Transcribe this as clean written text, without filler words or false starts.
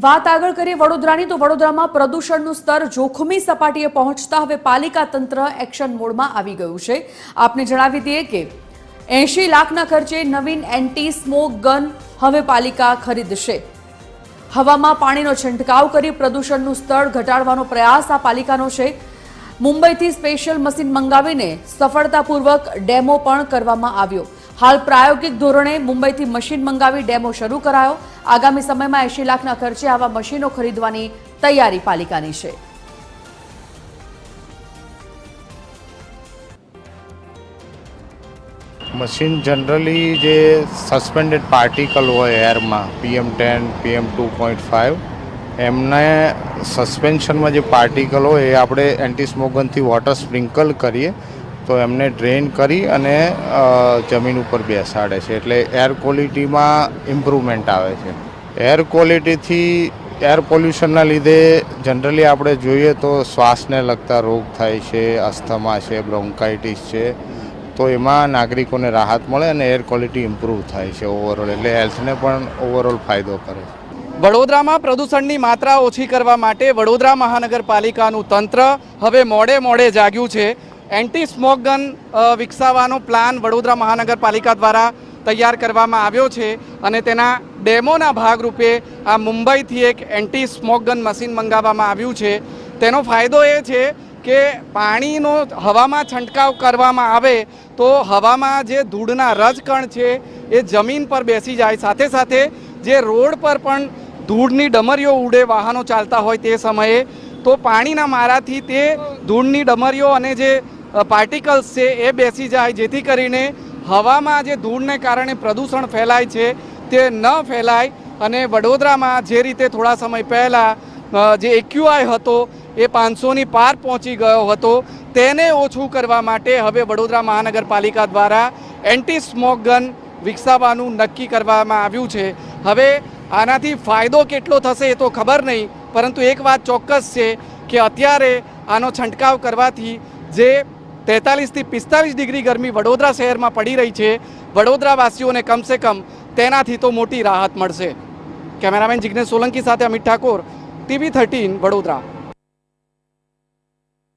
વાત આગળ કરીએ વડોદરાની તો વડોદરામાં પ્રદૂષણનું સ્તર જોખમી સપાટીએ પહોંચતા હવે પાલિકા તંત્ર એક્શન મોડમાં આવી ગયું છે। આપને જણાવી દઈએ કે 80 લાખના ખર્ચે નવીન એન્ટી સ્મોક ગન હવે પાલિકા ખરીદશે। હવામાં પાણીનો છંટકાવ કરી પ્રદૂષણનું સ્તર ઘટાડવાનો પ્રયાસ આ પાલિકાનો છે। મુંબઈથી સ્પેશિયલ મશીન મંગાવીને સફળતાપૂર્વક ડેમો પણ કરવામાં આવ્યો। हाल प्रायोगिक धोरणे मुंबईથી मशीन मंगावी डेमो शुरू करायो। आगामी समय में 80 लाखना खर्चे आवा मशीनों खरीदवानी तैयारी पालिकानी छे। मशीन जनरली जे सस्पेन्डेड पार्टिकल हो एयर में PM10 PM2.5 एमने सस्पेन्शन में जो पार्टिकल हो आपणे एंटी स्मोक थी वॉटर स्प्रिंकल करिए तो एमने ड्रेन करी अने जमीन पर बेसाड़े छे एटले एयर क्वॉलिटी में इम्प्रूवमेंट आवे छे। एयर क्वॉलिटी थी एयर पोल्यूशन लीधे जनरली आपणे जोईए तो श्वास ने लगता रोग थाय छे, अस्थमा छे, ब्रोंकाइटिस छे, तो एमां नागरिकोने राहत मळे अने एयर क्वॉलिटी इम्प्रूव थाय छे ओवरऑल एटले हेल्थने पण ओवरऑल फायदो करे। वडोदरामां प्रदूषणनी मात्रा ओછી કરવા માટે વડોદરા મહાનગરપાલિકાનું તંત્ર હવે મોડે મોડે જાગ્યું છે। एंटी स्मोक गन विकसावવાનો प्लान वडोदरा महानगरपालिका द्वारा तैयार करवामां आव्यो छे अने तेना डेमोना भागरूपे आ मुंबईथी एक एंटी स्मोक गन मशीन मंगाववामां आव्युं छे। तेनो फायदो ए छे के पाणीनो हवामां छंटकाव करवामां आवे तो हवामां जे धूळना रजकण छे ए जमीन पर बेसी जाय, साथे साथे जे रोड पर पण धूळनी डमरीओ उडे वाहनो चालता होय ते समये तो पाणीना माराथी ते धूळनी डमरीओ अने जे पार्टिकल्स है ए बेसी जाए, जेथी करीने हवामां जे धूळने कारणे प्रदूषण फैलाय छे ते न फैलाय अने वडोदरामां जे रीते थोड़ा समय पहला जे AQI हतो ए 500 ની पार पहोंची गयो हतो तेने ओछुं करवा माटे हवे वडोदरा महानगरपालिका द्वारा एंटी स्मोक गन विकसाववानुं नक्की करवामां आव्युं छे। हवे आनाथी फायदो केटलो थशे ए तो खबर नहीं, परंतु एक बात चौक्कस है कि अत्यारे आनो छंटकाव करवाथी जे 43 થી 45 डिग्री गर्मी वडोदरा शहर में पड़ी रही है, वडोदरावासीओं ने कम से कम तेनाथी तो मोटी राहत मळशे। कैमरामेन जिग्नेश सोलंकी साथे अमित ठाकुर, TV13 वडोदरा।